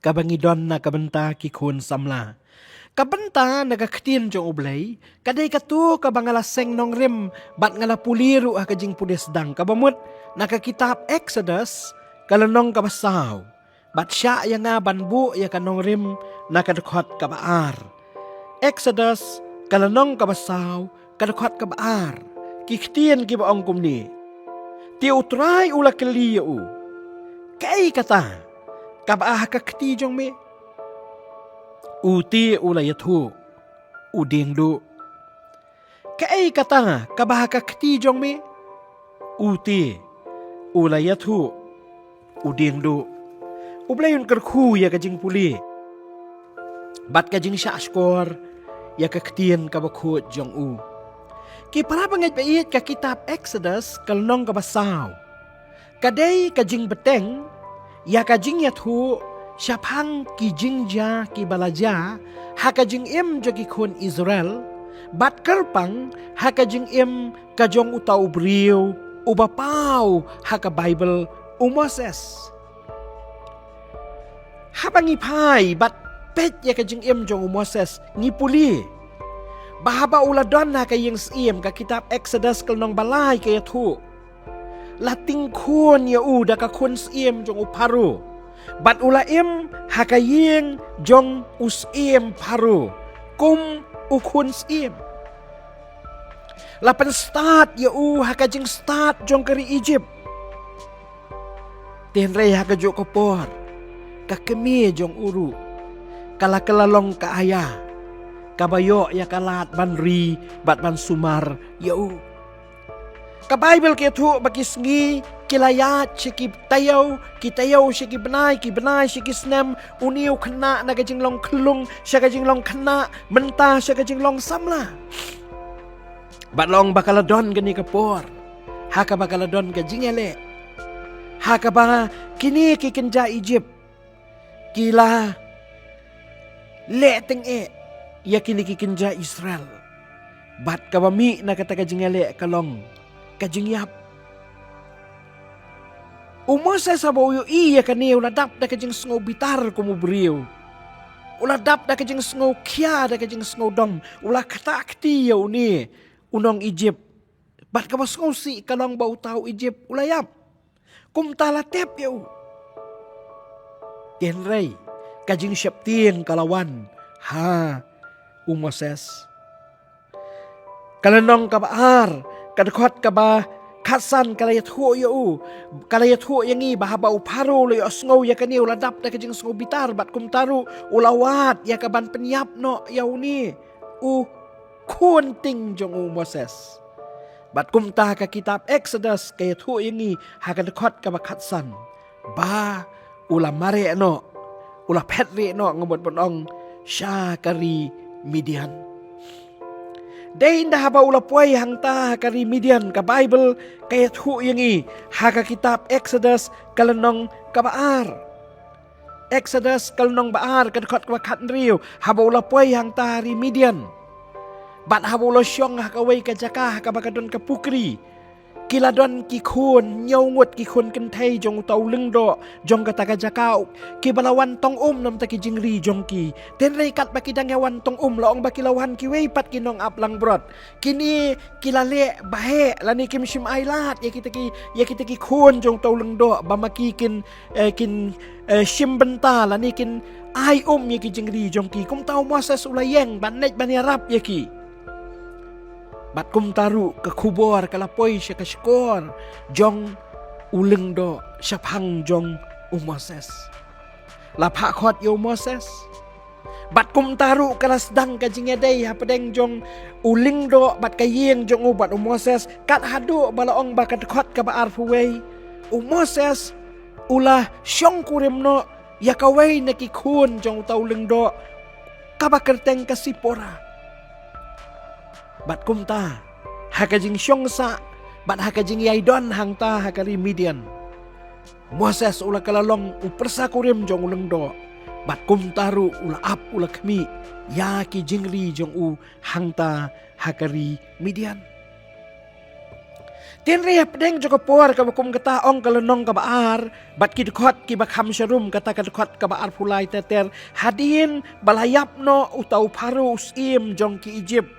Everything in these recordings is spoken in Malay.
kabangidon na kabanta kikun samla. Kabanta nagaktin jong ublay, kaday katu kabangalaseng nong rim, bat ngala puliru kajing pudesdang kabamut, nakakitap Exodus, kalanong kabasaw, bat siya ya nga banbu ya kanong rim, nakadukot kabaar. Exodus, kalanong kabasaw, kadukot kabaar, kiktian kibaong kumni. Ti utray ula kaliyo, kay kata, kabaah kakti jong me, uti ula yathu udingdu kai kata kabahaka kti jong me uti ula yathu udingdu ublayun kerku ya kajing puli bat kajing syashkor ya kaktian kabakhu jong u ki para bangai pait ka kitab Exodus kalnong kabasaw kadai kajing beteng ya kajing yathu Syapang ki jingja ki balaja haka jing im jogi kun Israel bat kerpang haka jing im kajong utau briu ubapau haka Bible Moses habangi pai bat pet ya kajing im jong Moses ngipuli bahaba uladon haka yang sim ka kitab Exodus kalnong balai kaya tu lating kun ya uda ka kun sim jong uparu bat ulaim hakaying jong usim paru kum ukun sim lapan start ya hakajing start jong kari Egypt tenrei hakajo kopor kakemi jong uru kala kelalong ka ayah kabayo ya kalat banri bat ban sumar ya ka Bible ke tu bakisngi kilayat siki tayaw siki benai siki snem uniu kena nagajing long kelung syagajing long kena mentah syagajing long samla batlong bakaladon gani kapor haka bakaladon gajing ele haka ba kini kikenja Egypt kila leteng ya kini kikenja Israel bat kabami na kata gajing ele kalong kajing yap umasa sa boyo iya kani uladap da kajing sngo bitar kumubriyo uladap da kajing sngo kya da kajing sngo dom ula kata akti yaw ni unong Egypt bat ka sngo si kalong bau tau Egypt ulayap kum talatep yaw tenrei kajing syaptin kalawan ha Moses kalanong kabaar kadakot ka ba kasan kalayat ho yang i bahaba uparo lo sngo ya kani uladap da kajing sngo bitar bat kumtaru ulawat ya kaban penyap no yauni kunting jong Moses bat kumta ka kitab Exodus kayat ho yang i hakadakot ka ba katsan ba ulamare no ula petri no ngobot bonong syakari Midian Dahin dah haba ulapuay hangta kari Midian ka Bible kayat hu yang i haka kitab Exodus kalanong kabaar Exodus kalanong baar kadakot wakat nriyo haba ulapuay hangta hari Midian bat haba ulasyong hakaway kajaka hakabakadon kapukri kiladon kikun nyawut kikun kentay jong utaw lengdo jong kataka jakau kibalawan tong nam taki jingri jong ki tenrei kat bakidang yawan tong laong bakilawan kiwei pat kinong aplang brot kini kilale bahe lani kim sim ailat ya kita ki kun jong taw lengdo bamakikin kin sim benta lani kin ai ya ki jingri jong ki kum taw Moses ulayeng banet banirap ya ki bat kum taru ke kubor kalapoy siya kaskor jong uleng do syapang jong Moses lapha khot yo Moses bat kum taru kalasdang kajing yaday hapadeng jong uling do bat kayeng jong ubat Moses kat hadu balaong bakat khot ka baar fuway Moses ulah syong kurim no yakaway nakikun jong tauleng do kabakerteng kasipora bat kumta hakajing syongsa bat hakajing yaidon hangta hakari Midian Moses ula kalalong upersa kurim jong uleng do bat kumtaru ula ap ula kami ya ki jingri jong hangta hakari Midian Tin ria pedeng joko por ka bakum kata ong kalenong ka baar bat ki dekot ki bakam syarum kata ka dekot ka baar pulai teter hadin balayapno utau paru usim jong ki Egypt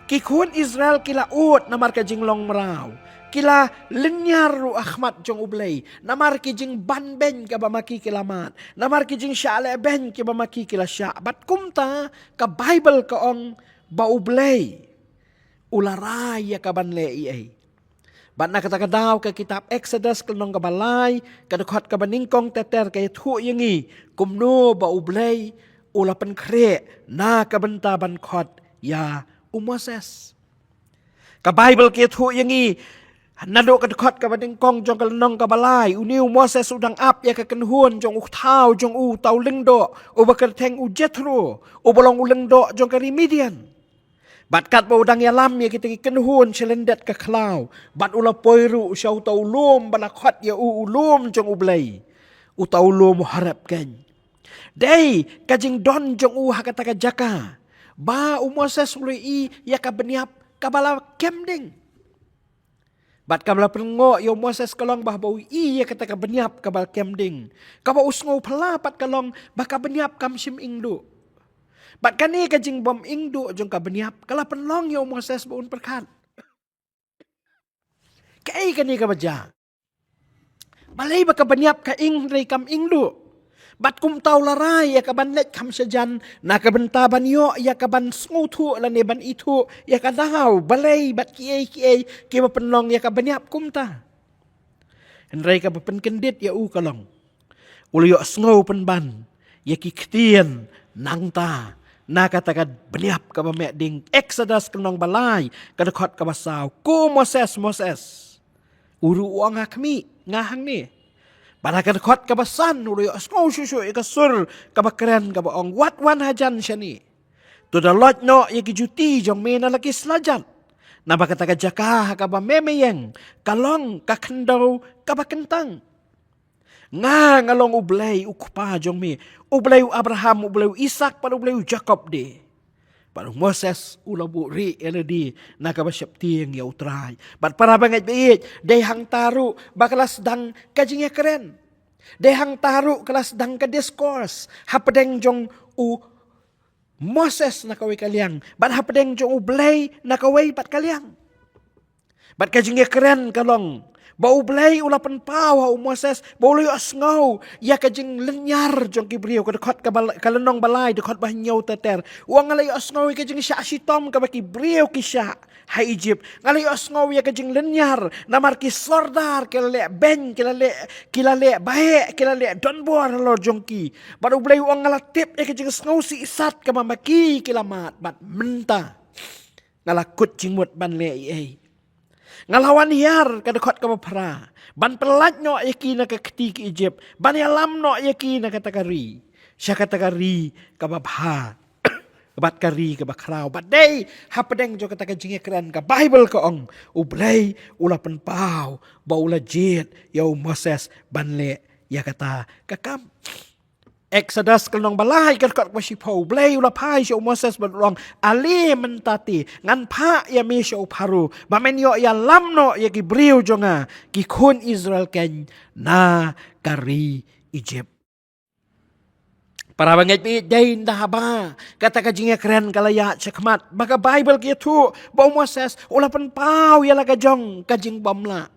ki kun Israel kila ut namar ka jinglong merau kila lenyar ru Ahmad jong ublay namar ki jing ban ben ka bamaki kilamat namar ki jing syale ben ki bamaki kila sya bat kumta ka Bible ka ong ba ublay ularay ya ka banle ai. Bat na kata-kadaw ka kitab Exodus kalnong kabalay, kadukot ka baningkong teter kaya tu yangi, kumno ba ublay, ulapan kre na kabanta bankot ya Moses. Ka Bible kaya tu yangi, nado kadukot ka baningkong jong kalnong kabalay, uniw Moses udang ap ya kakenhun jong uktaw jong tau lengdo, o bakerteng Jethro, o bolong ulengdo jong karimidian. Bat kat ba udang yalam ya kita kenhun selendet ke klau. Bat ula poiru usya uta ulum balakot ya ulum jong ublay. Uta ulum harap kan. Day kajing don jong hakata ka jaka. Ba Moses ului ya ka beniap kabala kemding. Bat kabala pengo ya Moses kalong bah bau ya kata ka beniap kabala kemding. Kaba usngo pelapat kalong baka beniap kam sim ingdu. Bat kani kajing bom ingdu jong ka beniap kala penlong yo Moses baun perkat. Kai kani ka baja. Balai baka beniap ka ing rei kam ingdu. Bat kum tau larai ya ka ban let kam sejan na ka benta ban yo ya ka ban smutu la ne ban itu ya ka daw balai bat kiai ki ba penlong ya ka beniap kum ta. Henrei ka pen kendit ya kalong. Ulu yo sngo pen ban ya ki ktien nang ta. Na katakan beniap ka bamek ding Exodus kenong balay kadakot ka basaw ku Moses uru uang akmi ngahang ni pada kadakot ka basan uru yo asmo susu ikasur ka bakren ka baong wat wan hajan syani to the lot no ikijuti jong mena laki slajan na bakataka jaka ka ba memeyeng kalong ka kendaw ka bakentang nga ngalong ublay ukpa jong mi ublay Abraham ublay Isaac pada ublay Jacob de pada Moses ulabu ri eledi nakabasyap tiang ya utray bat para banget biit day hang taru bakalas dang kajingnya keren day hang taru kelas dang ka discourse hapadeng jong Moses nakaway kalyang bat hapadeng jong ublay nakaway pat kalyang bat kajingnya keren kalong bau belai ulapan pau Moses bau lu asngau ya kajing lenyar jong kibriu kadekot kalenong balai dekot bahnyau teter uang ngalai asngau kajing sya sitom ka kibriu kisya hai Egypt ngalai asngau ya kajing lenyar namar ki sordar kelale ben kilale bae kilale donbor lo jongki baru belai uang ngalatip ya kajing asngau si isat ka mamaki kilamat bat menta ngalakut jingmut ban le ai ngalawan hiar kadekot ka mapra ban pelat no yaki na kakti ki Egypt ban yalam no yaki na katakari siya katakari ka babha bat kari ka bakraw bat day hapadeng jo kataka jingekran ka Bible ka ong ublay ulapan pau baula jet yaw Moses banle ya kata kakam Exodus kalong balay kadekot ka sipaw blay ulapai siya Moses badulong ali mentati ngan pa ya mi siya paru bamen yo ya lamno ya kibriu jonga ki kun Israel ken na kari Egypt para banget bi dain dahaba kata kajingnya keren kalaya cekmat maka Bible gitu bau Moses ulapan pau ya laga jong kajing bamla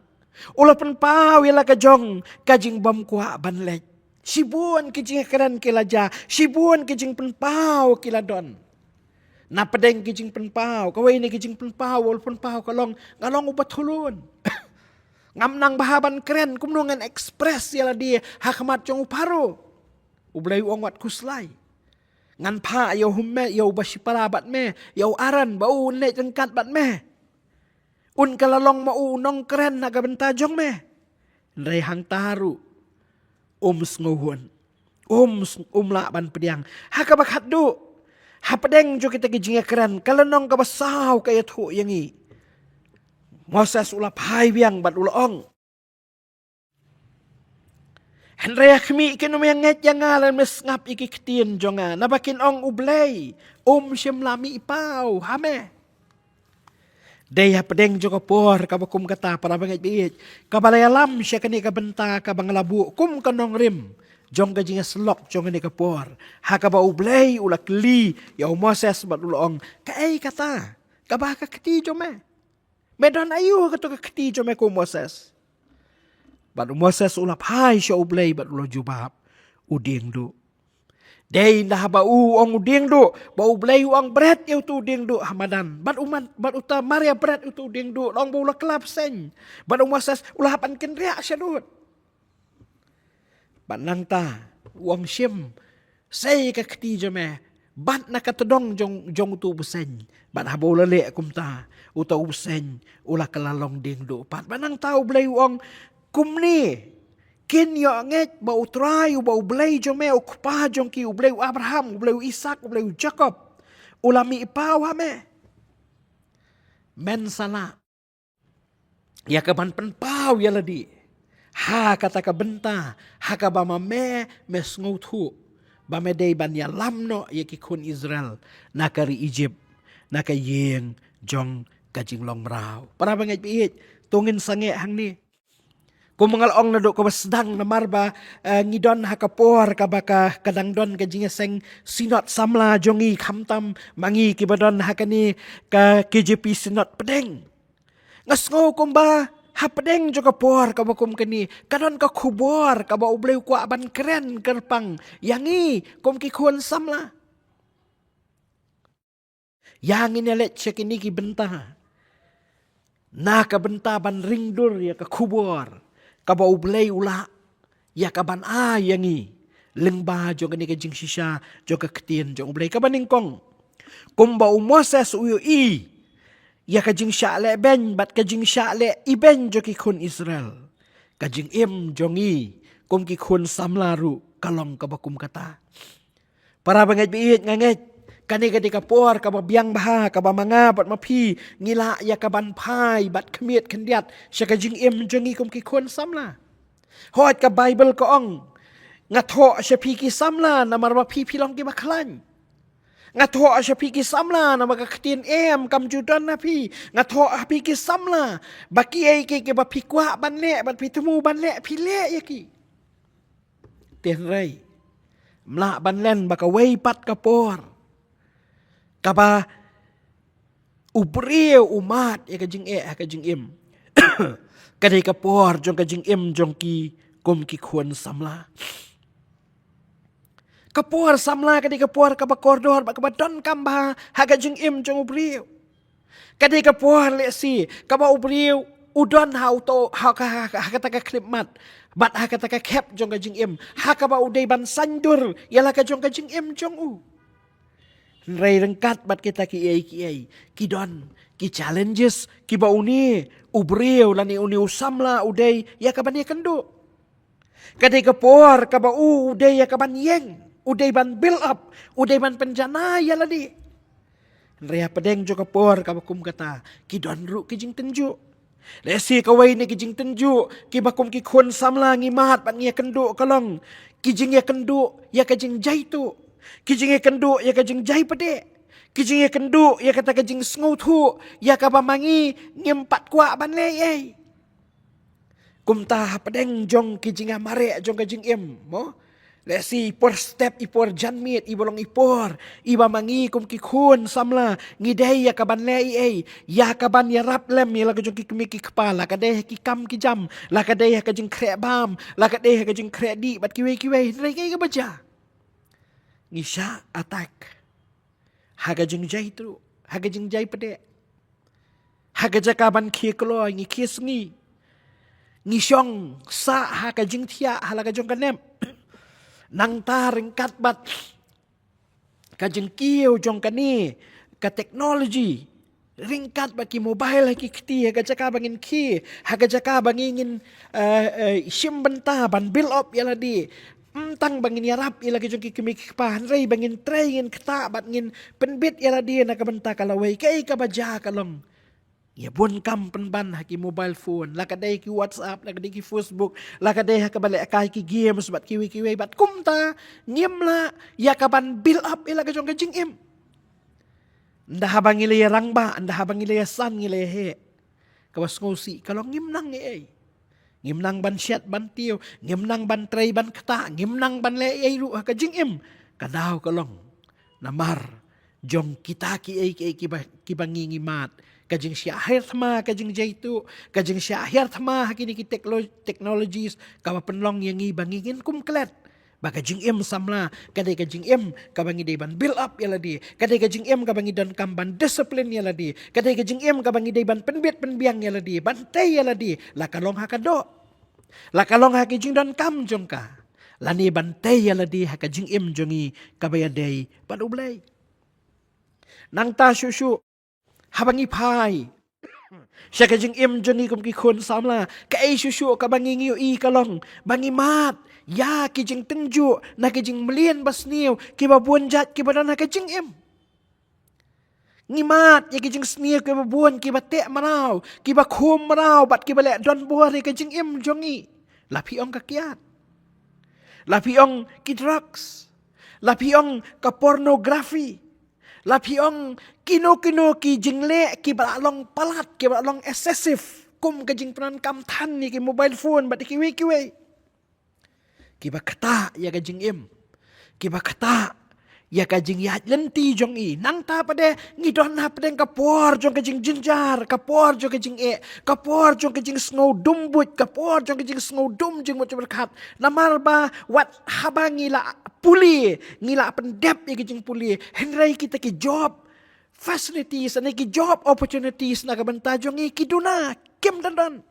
ulapan pau ya laga jong kajing bam kuah banlet sibuan kijing keren kilaja sibuan kijing penpau kiladon na pedeng kijing penpau kawai ni kijing penpau wal penpau kalong ngalong ubat hulun ngamnang bahaban keren kumnungan ekspres yala dia hakmat jong uparu ublay uang wat kuslay ngan pa yaw humme yaw basipara bat me yaw aran bau ne jengkat bat me un kalalong maunong keren nagabenta jong me rehang taru snguhun la ban pediang hakabakat du hapadeng jo kita kijinga keren kalenong kabasaw kaya tu yangi Moses ulap hai biang bat ulaong Henry kami ikinum yang nget yang ngalan mes ngap iki ketien jonga nabakin ong ublay siyam lami ipaw hame Daya pedeng jo kapor kabakum kata para bangat biit. Kabalaya lam siya kani kabenta kabang labu kum kanong rim. Jong kajinga selok jong kani kapor. Hakaba ublay ulak li ya Moses bat ulong. Kaay kata. Kabaka kati jo me. Medan ayu kato kati jo me ko Moses. Bat Moses ulap hai siya ublay bat ulo jubab. Uding do. Day dah bau ong uding do, bau blay uang berat eu tu uding do hamadan. Bat uta Maria berat itu uding do, long bau la kelap sen. Bat Moses ulah pan kenriak syadut. Bat nang ta uang sim say ka keti jame. Bat nak katedong jong tu busen. Bat habau lele kum ta uta busen ulah kelalong ding do. Bat nang tau blay uang kum ni. Kin yo nget bau try bau blay jong me ukpa jong ki blay Abraham blay Ishak blay Jacob ulami ipawa me men sana ya kaban penpau ya ladi ha kata ka benta ha ka ba me sngotu ba me dei ban ya lamno ya ki kun Israel nakari Egypt naka yeng jong kajing long rau para bangai piit tungin sange hang ni kung mga laong na do ko basdang na marba ngidon hakapor kabaka kadangdon kajinga seng sinot samla jongi kamtam mangi kibadon hakani ka KJP sinot pedeng. Ngasngo kumba ha pedeng jo kapor kabakum kani kadon ka kubor kaba ublay ko aban keren kerpang yangi kum kikun samla. Yang ini siya kini ki benta. Na ka benta ban ringdur ya ka kubor. Kaba ublay ula ya kaban yangi lengba jo kani kajing sisa jo kaktin jo ublay kaban ningkong kumba Moses uyo ya kajing syale ben bat kajing syale iben jo ki kun Israel kajing jongi kum ki kun samlaru kalong kabakum kata para banget biit nganget kani kadi kapor kaba biang baha kaba manga bat mapi ngila ya kaban pai bat kemiet kendiat sya kajing jongi kum ki kun samla hot ka Bible ko ong ngatho sya piki samla na marwa pi pilong ki baklan ngatho sya piki samla na magakatin kam judan na pi ngatho piki samla baki ai ki ba pikwa banle bat pitemu banle pile yaki tenrai mla banlen baka wei pat kapor kaba ubriu umat ya kajing kajing kadai kapor jong kajing jong ki kum ki khun samla kapor samla kadai kapor kaba kordor ba kaba don kamba ha kajing jong ubriu kadai kapor le si kaba ubriu udon ha auto ha kata ka klip mat bat ha kata ka kep jong kajing ha kaba udai ban sandur yala ka jong kajing jong u Ray rengkat bat kita ki don ki challenges ki ba uni ubriu lani uni usamla udai ya kaban ya kendo kadai kapor kaba udai ya kaban yeng udai ban build up udai ban penjana ya ladi Ray pedeng jo kapor kaba kum kata ki don ru ki jing tenju lesi kawai ni ki jing tenju ki bakum ki khun samla ngimat ban ya kendo kalong ki jing ya kendo ya ka jing jaitu kijing kendu ya kajing jai pede kijing kendu ya kata kajing sngutu ya ka bamangi ngimpat kwa banle ye kumta pedeng jong kijing mare jong kajing mo lesi por step ipor janmit ibolong ipor iba mangi kum kikun samla ngidei ya ka banle ye ya ka ban ya rap lem ya la kajong ki kepala kadeh ki kam ki jam la kadeh kajing krek bam la kadeh kajing kredi bat kiwe rei ka baca Ngisya atak. Haga jeng jai tu. Haga jeng jai pede. Haga jakaban kia keloy ngi kia sengi. Ngisyong sa haga jeng tia halaga jong kanem. Nang ta ringkat bat. Kajeng kiyo jong kani. Ka teknologi. Ringkat bat ki mobile lagi keti. Haga jakabangin ki. Haga jakabangin sim benta ban build up yala di. Tang bangin yarap ila ki jong ki kemik pahan ray bangin tray ngin keta bat ngin penbit ila dia nak benta kalawai kai ka baja kalong ya bun kam penban haki mobile phone la kadai ki WhatsApp la kadai ki Facebook la kadai ha kabale akai ki games bat kiwi bat kumta ngim la ya kaban build up ila ka jong ka jing Nda habang ilay rangba, nda habang ilay san ilay he. Kawas ngosi, kalau ngimnang ngimnang ban syat ban tiyo, ngimnang ban tray ban kata, ngimnang ban le ru kajing im. Kadaw kalong, namar, jong kita kibangi ngimat. Kajing siya akhir thama, kajing jaitu, kajing siya akhir thama, hakini ki technologies, kawa penlong yang ibangingin kumklet. Baka jing im samla, kadai kajing im, kabangi day ban build up yala di, kadai kajing im kabangi dan kamban disiplin yala di, kadai kajing im kabangi day ban penbit penbiang yala di, bantai yala di, lakalong hakado, lakalong hakijing dan kam jong ka, lani bantai yala di hakajing im jongi kabayaday ban ublay. Nang ta syusyu, habangi pai. Siya kajing im joni kum ki khun samla. Kai syusyu ka bangi ngiyo i kalong. Bangi mat. Ya kijing tenju. Na kijing melian basniw. Kiba buon jat kiba dan kajing im. Ngimat ya kijing sniw kiba buon kiba tek maraw. Kiba khum maraw. Bat kiba lek don buah kajing im jongi. Lapi ong kakiat. Lapi ong ki drugs. Lapi ong ka pornografi. Lapiong kino ki jingle ki balong palat ki balong excessive kum ka jing peran kam tan ni ki mobile phone bat ki we ki ba kata ya ka jing im ki ba kata ya ka jing ya lenti jong i nang ta pade ngidon na pade kapor jong ka jing jinjar kapor jong ka jing kapor jong ka jing snow dumbut kapor jong ka jing snow dum jing mo berkat namar ba wat habangi la puli ngila pendep ya kijing puli henry kita ki job facilities na ki job opportunities na kabanta jong ki duna kim dan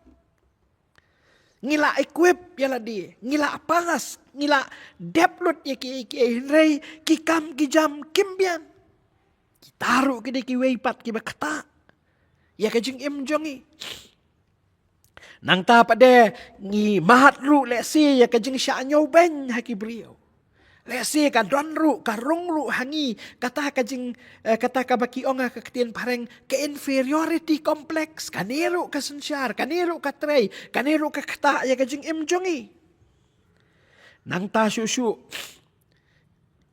ngila equip yala di ngila paras ngila deplut ya ki henry ki kam ki jam kimbian ki taru ki ki weipat ki bakata ya kijing im jongi nang ta pade ngi mahat ru le si ya kijing sha nyow ben haki brio lesi ka don ru ka rung ru hangi kata kajing kata ka baki onga ka ketien pareng ke inferiority complex kaniru ka sensyar kaniru ka tray kaniru ka kata ya kajing im jongi nang ta syusyu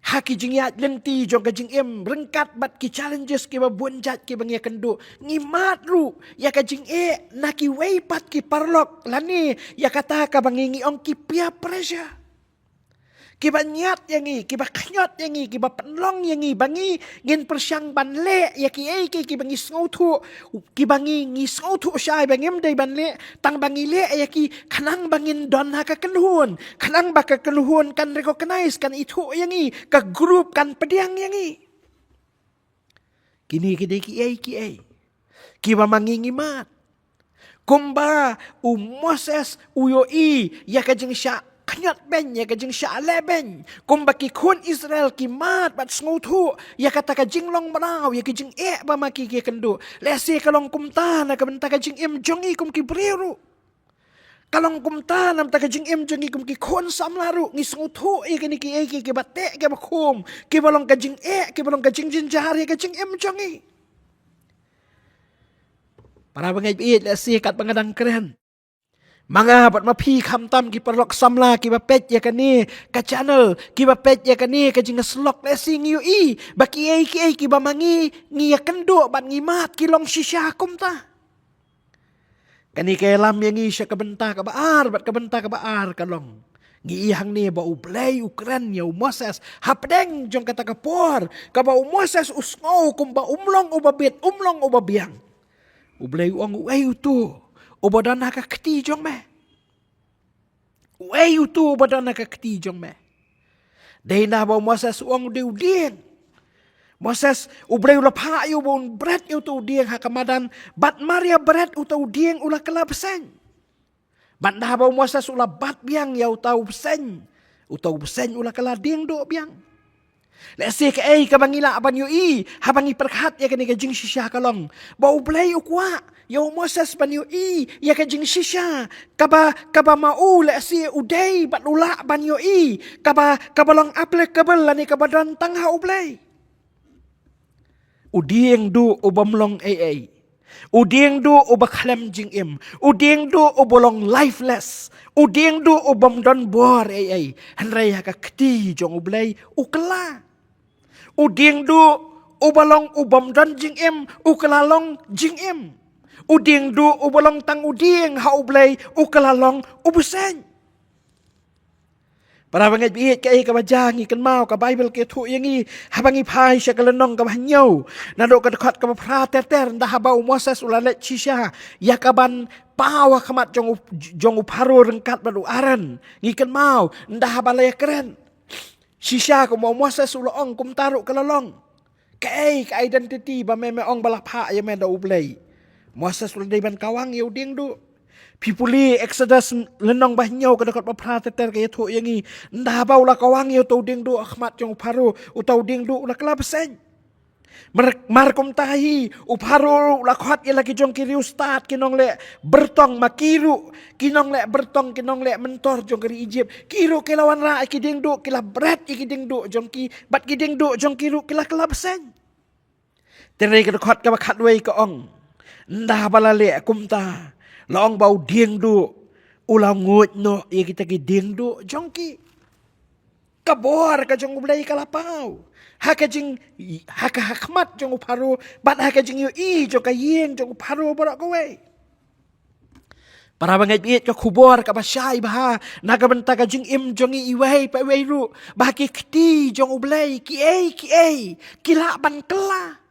haki jing ya lenti jong kajing im rengkat bat ki challenges ki ba bunjat ki bang ya kendu ngimat ru ya kajing naki weipat ki parlok lani ya kata ka bangingi ong ki peer pressure kiba nyat yangi, kiba kanyot yangi, kiba penlong yangi, bangi ngin persyang ban le, ya ki bangi sngotu, kibangi ngi sngotu syai bangim day ban le, tang bangi le ya ki kanang bangin don ha ka kenhun, kanang baka kenhun kan recognize kan itu yangi, ka group kan pediang yangi. Kini ki kiba mangingi mat. Kumba Moses uyoi ya kajing sya kanyat ben ya kajing sya leben kumba ki kun Israel ki mat bat sngutu ya kata kajing long manaw ya kajing ba maki ki kendu lesi kalong kumta na kabenta kajing im jongi kum ki briru kalong kumta nam ta kajing im jongi kum ki kun samlaru ngi sngutu kini ki batte ki bakum ki balong kajing ki balong kajing jinjar ya kajing im jongi para bangai biit lesi kat bangadang keren Manga bat mapi khamtam ki perlok samla ki bapet ya kani ka channel ki bapet ya kani ka jinga slok lesing yu i baki ki bamangi ngi ya kendo bat ngi mat ki long shisha kumta kani ka lam yang ngi sya ka benta ka baar bat ka benta ka baar kalong ngi ihang ni ba ublay ukran ya Moses hapdeng jong kata ka por ka ba Moses usngau kum ba umlong ubabit umlong ubabiang ublay uang uay utu Ubadana ka keti jong me. Uay utu ubadana ka keti jong me. Dahil na ba Moses uang udiang. Moses ublay ula pa yu bon bread yu tu udiang hakamadan. Bat Maria bread uta udiang ula kalabsen. Bat na ba Moses ula bat biang ya uta ubsen. Uta ubsen ula kalading do biang. Lesi ka kabangila aban yu habangi perkat ya kani kajing shisha kalong. Ba ublay ukwa. Ya Moses ban yu ya kajing shisha. Kaba mau lesi uday bat ula ban yu Kaba long applicable lani kaba dan tangha ublay. Udieng du ubamlong Udieng du ubakhlem jing im. Udieng du ubolong lifeless. Udieng du ubam don bor Hanray haka kti jong ublay ukla. Udieng du ubalong ubom dan jing em ukalalong jing em. Uding du ubalong tang uding haublay ukalalong ubuseng. Para banget biit kay kabajangi kan mau ka Bible ke thu yangi habangi phai sya kalanong ka banyaw nado ka dekat ka prater nda habau Moses ulalet sisya yakaban pawa kamat jong uparo rengkat badu aran ngikan mau nda habalaya keren sisya ko mau Moses ulong kum taru kalalong kay ka identity ba me ong balapha ya me da ublay Moses ulay ban kawang yu ding du Pipuli Exodus lenong bahnyaw kadakot paprateter kaya tu yangi ndabaw la kawangi utaw ding du akhmat yung uparo utaw ding du la klabsen markom tahi uparo la khat ya lagi jong kiri ustad kinong le bertong makiru kinong le mentor jong kiri Egypt kiru kilawan ra ikiding du kila bret ikiding du jong ki bat kiding du jong kiru kila klabsen tere kadakot ka bakhat wei ka ong ndabalale kumta Long bau ding du ulang ngut no ya kita ki ding du jongki kabor ka jong ulay kalapau haka jing haka hakmat jong uparu bat haka jing yu I jong ka yeng jong uparu borak kowe para bangai biit ka kubor ka basyai baha naga benta ka jing im jong iwei pa wei ru bahaki kti jong ulay ki ei kila ban kela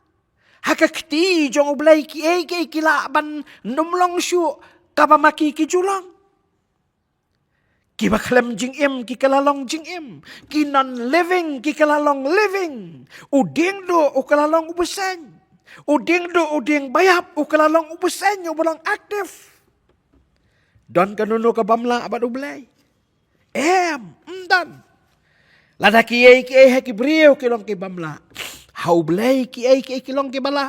Haka kti jong ublay ki kila ban numlong syu kabamaki ki julang. Ki baklem jing im ki kalalong jing im. Ki non living ki kalalong living. Uding do u kalalong ubesen. Uding do uding bayap u kalalong ubesen yu balang aktif. Don kanuno ka bamla abad ublay. Dan. Lada ki haki brio kilong ki bamla. Haublay ki kilong ki bala.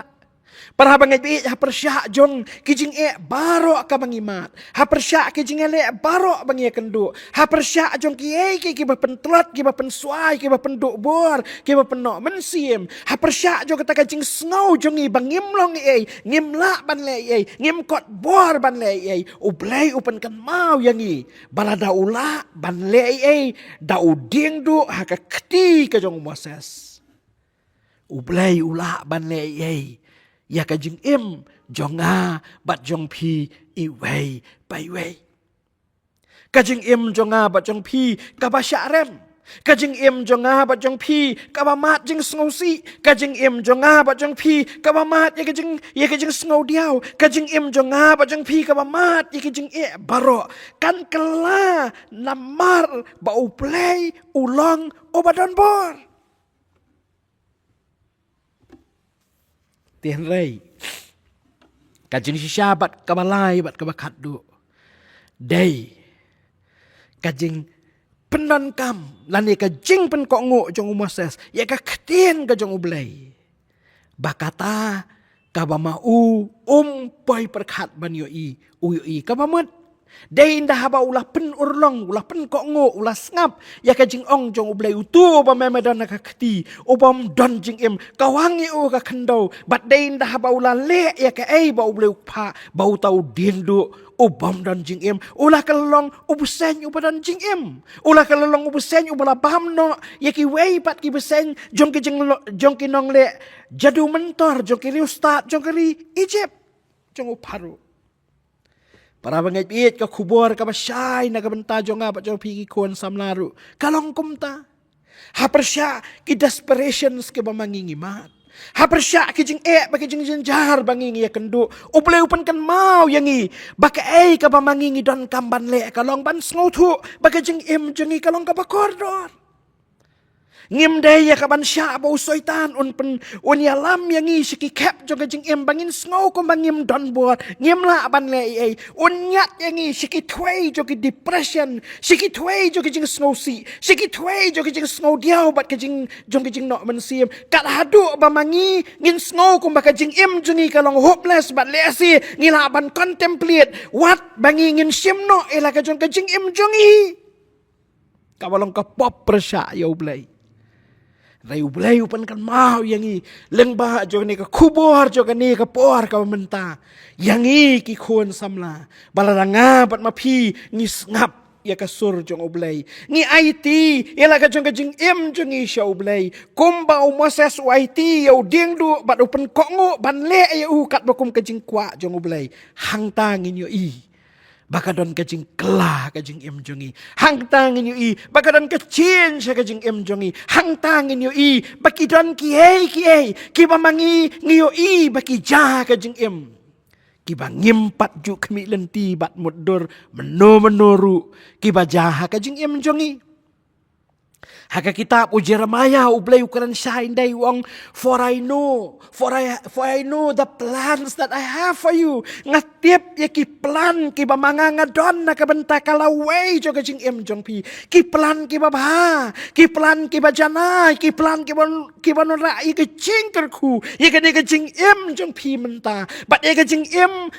Para banget bi hapersya jong kijing baro ka bangimat. Hapersya kijing baro bangi kendu. Hapersya jong ki bapentlot ki bapensuai ki bapenduk bor ki bapenok mensim. Hapersya jong kata kijing snow jong bangimlong ngimla ban le ngimkot bor ban le ublay upen kan mau yangi. Balada ula ban le da uding du haka kti ka jong Moses. Ublay ula ban le ya ka jing im jonga bat jong pi I wei pai wei ka jing im jonga bat jong pi ka ba syarem ka jing im jonga bat jong pi ka ba mat jing sngosi ka jing im jonga bat jong pi ka ba mat ya ka jing sngo diao ka jing im jonga bat jong pi ka ba mat ya ka jing baro kan kela namar ba uplay ulong obadon bor Tihan ray. Kajing sisya bat kabalay bat kabakat du. Day. Kajing penan kam. Lani kajing pen kok nguk jong Moses. Ya ka ketien ka jong ublay. Bakata kabama poi perkat ban yoi. Uyoi kabamut. Day indah haba ulah pen urlong. Ulah pen kok nguk. Ulah sngap. Ya kajing ong jong ublay. Utu ba memedan na kaketi. Ubam don jing im. Kawangi ka kendau. Bat day indah haba ulah le. Ya ka ba ublay upha. Bau tau dindu. Ubam don jing im. Ulah kalong ubusen ubadan jing im. Ulah kalong ubusen ubala baham no. Ya ki wei pat ki besen. Jong ki nong le. Jadu mentor. Jong ki ustad. Jong ki Egypt. Jong uparu. Para banget biit ka kubor ka basyay nagabenta jong nga jong pigi kon samlaru kalong kumta hapersya ki desperations ke bamangingimat hapersya ki jing baki jing jenjar bangingi ya kendu ublay upan kan mau yangi baka ka bamangingi don kamban le kalong ban sngotu baka jing jengi kalong ka bakordor ngim day ya kaban sya bau soitan un yalam yangi siki kep joga jing bangin snow ko bangim don bor ngim la ban le un nyat yangi siki tway joga depression siki tway joga jing snow si siki tway joga jing snow diao bat ka jing joga jing no mensim kat hadu ba mangi ngin snow ko baka jing jengi kalong hopeless bat le si ngila ban contemplate what bangi ngin sim no ela ka joga jing jongi kabalong ka pop persya ya ublay Rayu belai upan kan mau yangi lengba jo ni ka kubor jo ni ka por ka menta yangi ki khon samla balaranga bat mapi ngis ngap ya kasur jong oblay. Ngi IT ila ka jong kajing jong i sya oblay. Kumba u Moses u IT ya u ding du bat open kongo ban le ya u kat bakum kajing kwa jong oblay. Hang tangin yo i. Bakadon kajing kelah kajing jongi. Hang tangin yo i. Bakadon kacien siya kajing jongi. Hang tangin yo i. Bakidon kiay. Kiba mangi ngiyo i. Bakija kajing Kiba ngimpat juk kami lenti bat mudur menuru. Kiba jaha kajing jongi. Haka kitab u Jeremiah u blay ukuran sain day wong for I know the plans that I have for you. Ngatip ya ki plan ki ba manga ngadon na kabenta kalaway jo kajing jong pi. Ki plan ki ba ba, ki plan ki ba janai, ki plan ki ba no rai kajing kerku. Ya kajing jong pi menta. Bat ya kajing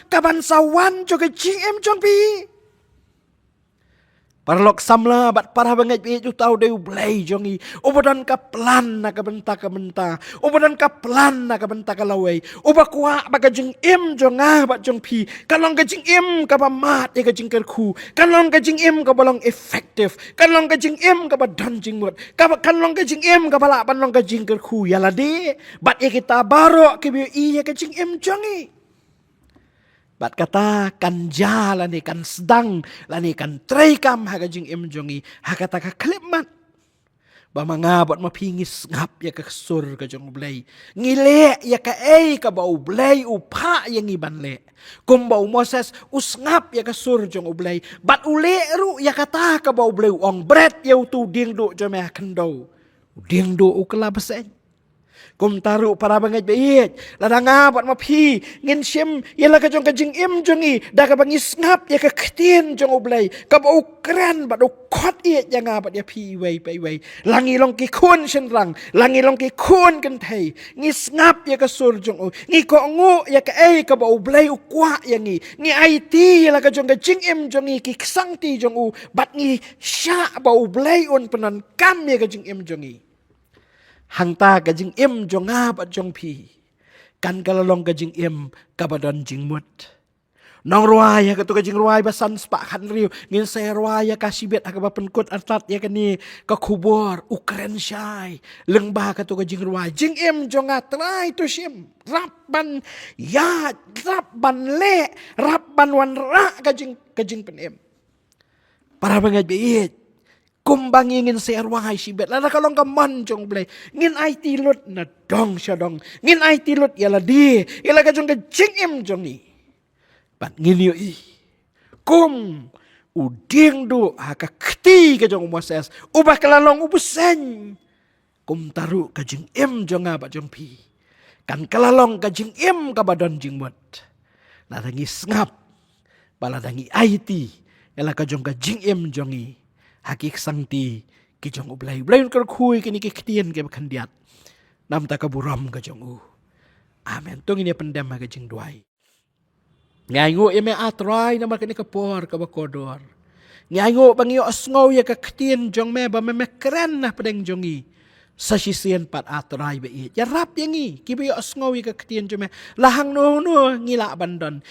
kaban sawan jo kajing jong pi. Parlok samla bat parah banget itu tahu deu blay jongi. Ubadan ka plan na ka benta. Ubadan ka plan na ka benta kalaway. Uba kuak baga jing jonga bat jong pi. Kalong ka jing ka ba mat ya ka jing kerku. Kalong ka jing ka balong effective. Kalong ka jing ka ba don jing mut. Kalong ka jing ka bala balong ka jing kerku. Yala de bat ya kita baro ke bi iya ka jing jongi. Bat kata kan lani kan sedang lani kan traikam haga jing jongi hakata ka klimat ba mga bat mapingis ngap ya ka sur ka jong blay ngile ya ka ka bau blay upa yang iban le kum bau Moses usngap ya ka sur jong blay bat ule ru ya kata ka bau blay ong bread ya tu ding do jome kendo ding do ukelabasen kum taru para banget bait ladang abat mapi ngin sim yala ka jong kajing jongi da ka bangis ngap ya ka ktien jong oblay ka bau kran ba do khot i ya ngabat ya pi wei langi long ki kun sen rang langi long ki kun kan thai ngis ngap ya ka sur jong o ngi ko ngu ya ka ka bau blay u kwa ya ngi IT yala ka jong kajing jongi ki sang ti jong u bat ngi sha bau blay on penan kam ya ka jing jongi hang ta kajing jonga bat jong pi kan kalalong kajing kabadon jing mut nong ruaya katu kajing ruaya basan spak han riu ngin saya ruaya kasibet agaba penkut artat ya kani ka kubor ukren syai lengba katu kajing ruaya jing jonga trai tu sim rabban ya rabban le rabban wan ra kajing pen para bangat beit kumbang ingin serwai sibet lada kalong kaman jong blay ngin IT lut na dong siya dong ngin IT lut yala di yala ka jong ka jing jongi bat ngin yu i kum uding do haka kti ka jong Moses ubah kalalong ubusen kum taru ka jing jonga bat jong pi kan kalalong ka jing ka badon jing mut ladangi ngap baladangi IT yala ka jong ka jing jongi hakik sangti ki jong ublay blayon kar khui kini ki ktien ke khandiat nam ta ka buram ka jong u amen tong ini pendam ka jing duai ngai ngo eme atrai na mar kini ka por ka bakodor ngai ngo bangyo asngau ya ka ktien jong me ba me keren na pedeng jongi sa sisian pat atrai be ya rap yangi kibiyo asngawi ka ktien jome lahang no ngila bandon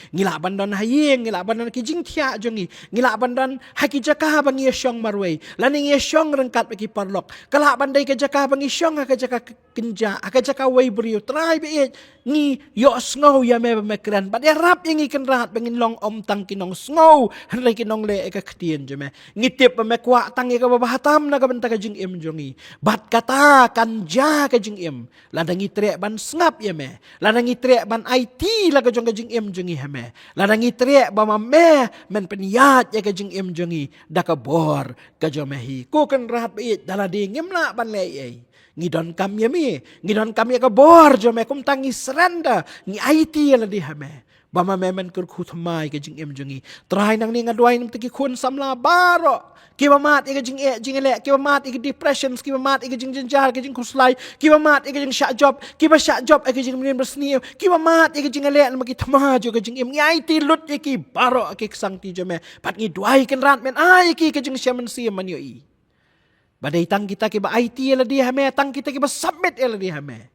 hayeng ngila bandon ki jingthia jongi ngila bandon haki jaka bangi syong marwei laning ye syong rengkat bagi parlok kala bandai ka jaka bangi syong ka jaka kenja ka jaka wei brio trai be ni yo asngau ya me keren pat ya rap yangi kan rat bangin long om tang kinong sngaw hanlai kinong le ka ktien jome ngitip me kwa tang ka babahatam na ka benta ka jing jongi bat kata kanja ka jing ladang itrek ban snap ya me ladang itrek ban IT la ka jong ka jing jongi hame ladang itrek ba me men peniat ya ka jing jongi da ka bor ka jomehi ko kan rahat bait dala dingem la ban le ai ngidon kam ya mi ngidon kam ya ka bor jome kum tangi seranda ngi IT la di hame bama memen kur khutmai ka jing jongi trai nang ni ngadwai nim tiki khun samla baro kiba mat ika jing ele kiba mat ika depressions kiba mat ika jing jenjar ika jing kuslai kiba mat ika jing syak job kiba syak job ika jing min bersni kiba mat ika jing ele magi thama jo ka jing ngai ti lut iki baro ki sang ti jome pat ngi duai kan rat men ai ki ka jing shaman si man yo i badai tang kita kiba IT ele di hame tang kita kiba submit ele di hame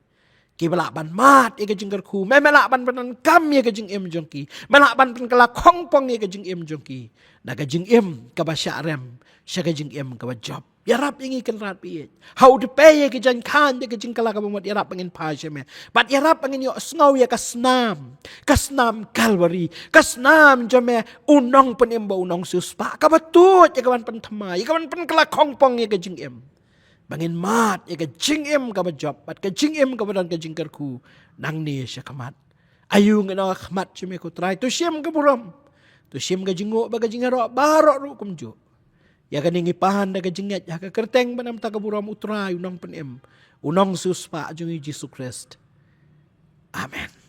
Ki balak ban mat ye ka jing ku me melak ban ban kam ye ka jing em jong ki melak ban ban kala khong pong ye ka jing em jong ki na ka jing em ka ba sha rem sha ka jing em ka ba job ya rap ingi kan rat pi how de pe ye ka jang khan ye ka jing kala ka ba mot ya rap angin pa sheme bat ya rap angin yo sngaw ye ka snam kalwari ka snam jame unong penem ba unong suspa ka ba tut ye ka ban pan thmai ye ka ban pan kala khong pong ye ka jing em bangin mat ya ka jing em ka ba job bat ka jing em ka ba dan ka jing ku nang ni sya kamat ayu ngena khmat chime ko try to siem ka buram to siem ka jingo ba ka jingaro baro ru kumjo ya ka ningi pahan da ka jinget ya ka kerteng banam ta ka buram utray unang penem unang suspa jungi Jesus Christ amen.